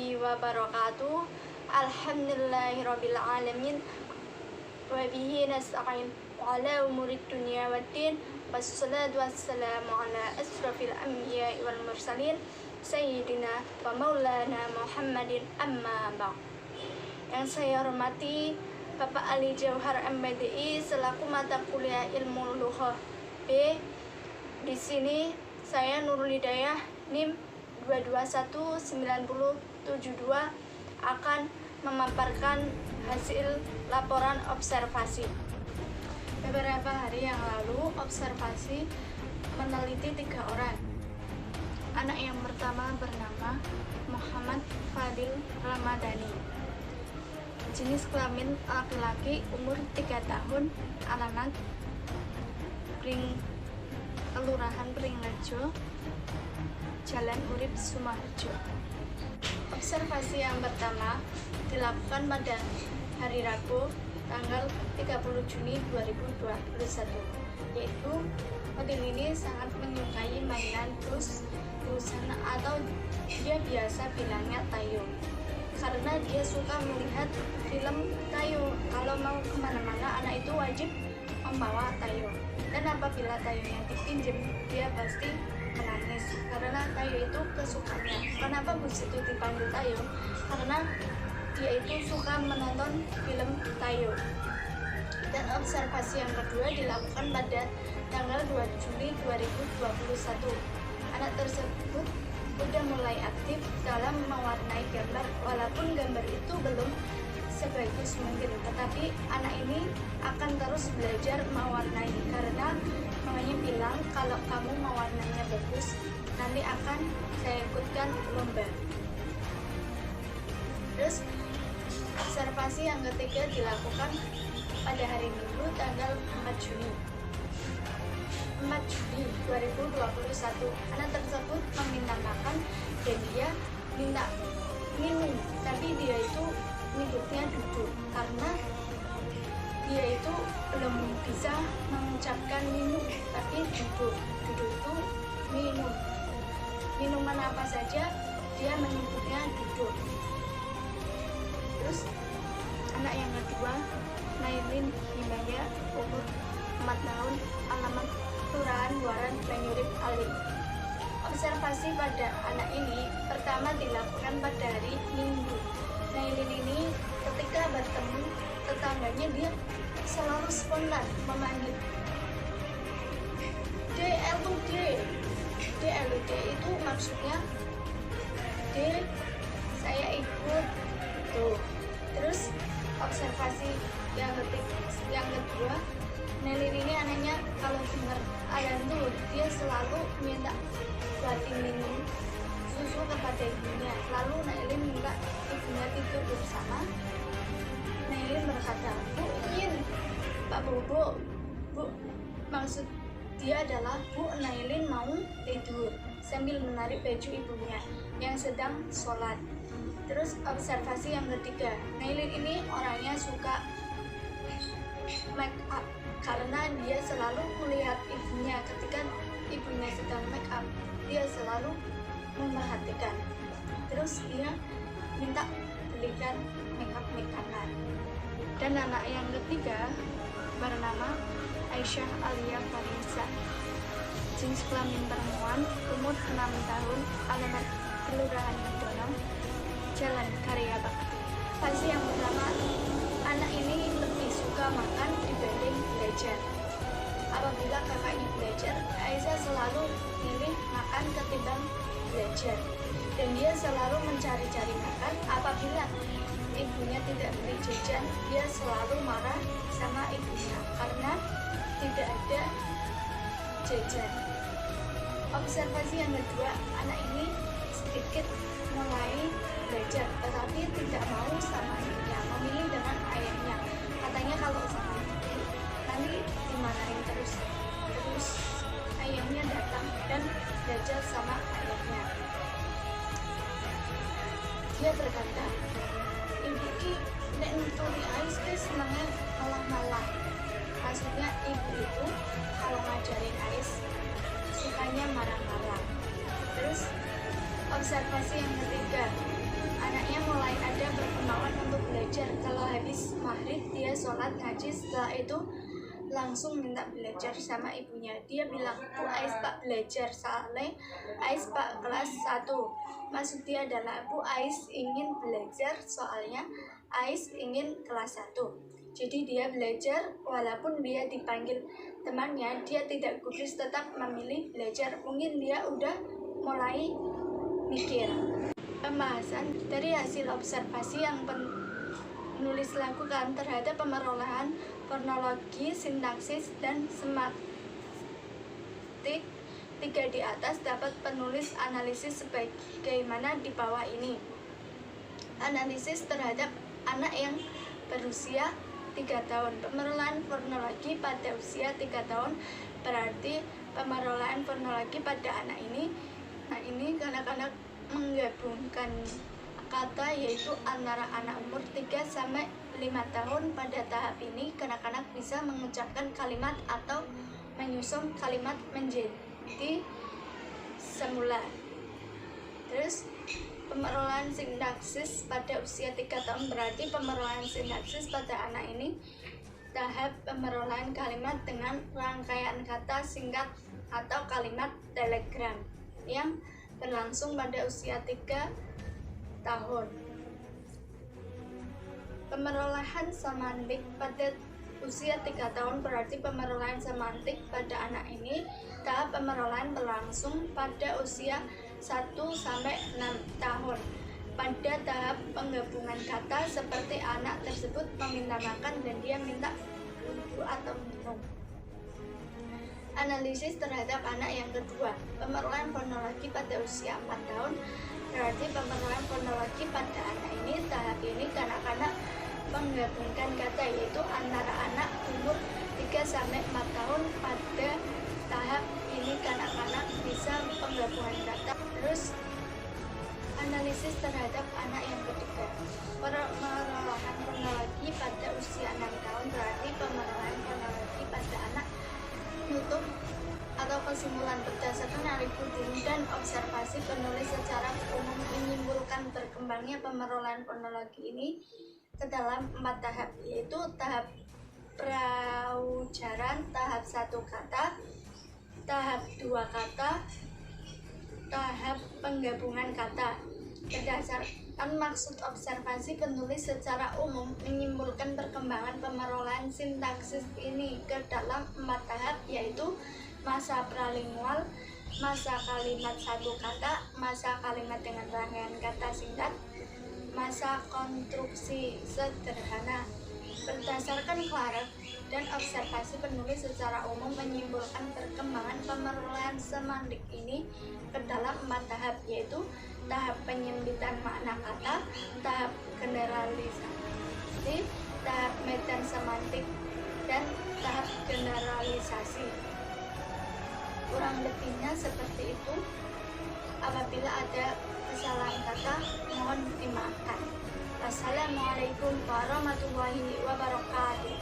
warahmatullahi wabarakatuh. Alhamdulillahirabbil alamin. Wa bihi nasta'in ala umurid dunya waddin. Wassalatu wassalamu ala asrafil anbiya'i wal mursalin sayyidina wa maulana Muhammadin amma ba'd. Yang saya hormati Bapak Ali Jauhar MBDI selaku mata kuliah Ilmu Lughah B. Di sini saya Nurul Hidayah NIM 2219072 akan memaparkan hasil laporan observasi. Beberapa hari yang lalu observasi meneliti 3 orang. Anak yang pertama bernama Muhammad Fadil Ramadhani, jenis kelamin laki-laki, umur 3 tahun, alamat Kelurahan Pringrejo, Jalan Urip, Sumoharjo. Observasi yang pertama dilakukan pada hari Rabu tanggal 30 Juni 2021, yaitu model ini sangat menyukai mainan dus sana atau dia biasa bilangnya tayo, karena dia suka melihat film tayo. Kalau mau kemana-mana anak itu wajib membawa tayo, dan apabila tayonya dipinjam dia pasti menangis karena tayo itu kesukaannya. Kenapa Bu Situ dipanggil tayo? Karena dia itu suka menonton film tayo. Dan observasi yang kedua dilakukan pada tanggal 2 Juli 2021. Anak tersebut sudah mulai aktif dalam mewarnai gambar, walaupun gambar itu belum sebagus mungkin, tetapi anak ini akan terus belajar mewarnai karena mamanya bilang kalau kamu mewarnainya bagus nanti akan saya ikutkan lomba. Terus observasi yang ketiga dilakukan pada hari Minggu tanggal 4 Juni 2021. Anak tersebut meminta makan dan dia minta minum, tapi dia itu menyebutnya duduk karena dia itu belum bisa mengucapkan minum, tapi duduk itu minum. Minuman apa saja dia menyebutnya duduk. Terus anak yang kedua Nailin Himaya, umur 4 tahun, alamat Kelurahan Buaran, Banyurip, Alim. Observasi pada anak ini pertama dilakukan pada hari Minggu. Nailin ini ketika bertemu tetangganya dia selalu spontan memanggil DLUD. DLUD itu maksudnya D, saya ikut tuh. Terus observasi yang kedua, Nailin ini anaknya kalau dengar azan tuh dia selalu minta buatin minum susu kepada ibunya. Lalu Nailin minta ibunya tidur bersama. Nailin berkata, "Bu, ingin Pak Bobo." Bu, maksud dia adalah Bu Nailin mau tidur sambil menarik baju ibunya yang sedang sholat. Terus observasi yang ketiga, Nailin ini orangnya suka make up karena dia selalu melihat ibunya ketika ibunya sedang make up, dia selalu memperhatikan. Terus dia minta belikan make upan. Dan anak yang ketiga bernama Aisyah Alia Farisa, jenis kelamin perempuan, umur 6 tahun, alamat Kelurahan Hidonong, Jalan Karya Bakti. Fase yang pertama, anak ini lebih suka makan dibanding belajar. Apabila kakaknya belajar, Aisyah selalu pilih makan ketimbang belajar, dan dia selalu mencari-cari makan. Apabila ibunya tidak beli jajan, dia selalu marah sama ibunya karena tidak ada jajan. Observasi yang kedua, anak ini sedikit mulai belajar tetapi tidak mau sama ibunya, memilih dengan ayahnya. Katanya kalau sama ibu nanti dimarahin terus ayahnya datang dan belajar sama ayahnya. Dia berkata, "Ibu ki nek nuturi ais ke senangnya malah-malah." Maksudnya ibu itu kalau ngajarin ais sukanya marah-marah. Terus observasi yang ketiga, anaknya mulai ada perkembangan untuk belajar. Kalau habis maghrib dia sholat ngaji, setelah itu langsung minta belajar sama ibunya. Dia bilang, "Bu Ais Pak belajar soalnya Ais Pak kelas 1." Maksud dia adalah Bu Ais ingin belajar soalnya Ais ingin kelas 1. Jadi dia belajar walaupun dia dipanggil temannya, dia tidak gubris, tetap memilih belajar. Mungkin dia udah mulai mikir. Pembahasan dari hasil observasi yang penulis lakukan terhadap pemerolehan fonologi, sintaksis, dan semiotik 3 di atas dapat penulis analisis sebagaimana di bawah ini. Analisis terhadap anak yang berusia 3 tahun. Pemerolehan fonologi pada usia 3 tahun berarti pemerolehan fonologi pada anak ini. Nah, ini kanak-kanak menggabungkan kata, yaitu antara anak umur 3 sampai 5 tahun. Pada tahap ini kanak-kanak bisa mengucapkan kalimat atau menyusun kalimat menjadi semula. Terus pemerolehan sintaksis pada usia 3 tahun berarti pemerolehan sintaksis pada anak ini tahap pemerolehan kalimat dengan rangkaian kata singkat atau kalimat telegram yang berlangsung pada usia 3 tahun. Pemerolehan semantik pada usia 3 tahun berarti pemerolehan semantik pada anak ini tahap pemerolehan berlangsung pada usia 1 sampai 6 tahun. Pada tahap penggabungan kata seperti anak tersebut meminta makan dan dia minta bumbu atau minum. Analisis terhadap anak yang kedua. Pemerolehan fonologi pada usia 4 tahun berarti pemerolehan fonologi pada anak ini tahap ini kanak-kanak menggabungkan kata, yaitu antara anak umur 3 sampai 4 tahun. Pada tahap ini kanak-kanak bisa penggabungan kata. Terus analisis terhadap anak yang ketiga. Pemerolehan fonologi pada usia 6 tahun berarti pemerolehan fonologi pada anak nutup atau kesimpulan berdasarkan Arifudin dan observasi penulis secara umum menyimpulkan berkembangnya pemerolehan fonologi ini ke dalam 4 tahap, yaitu tahap praujaran, tahap 1 kata, tahap 2 kata, tahap penggabungan kata. Berdasarkan maksud observasi, penulis secara umum menyimpulkan perkembangan pemerolehan sintaksis ini ke dalam 4 tahap, yaitu masa pralingual, masa kalimat 1 kata, masa kalimat dengan rangkaian kata singkat, masa konstruksi sederhana. Berdasarkan Clark dan observasi, penulis secara umum menyimpulkan perkembangan pemerolehan semantik ini ke dalam 4 tahap, yaitu tahap penyempitan makna kata, tahap generalisasi, tahap medan semantik, dan tahap generalisasi. Kurang lebihnya seperti itu. Apabila ada kesalahan kata, mohon dimaafkan. Wassalamualaikum warahmatullahi wabarakatuh.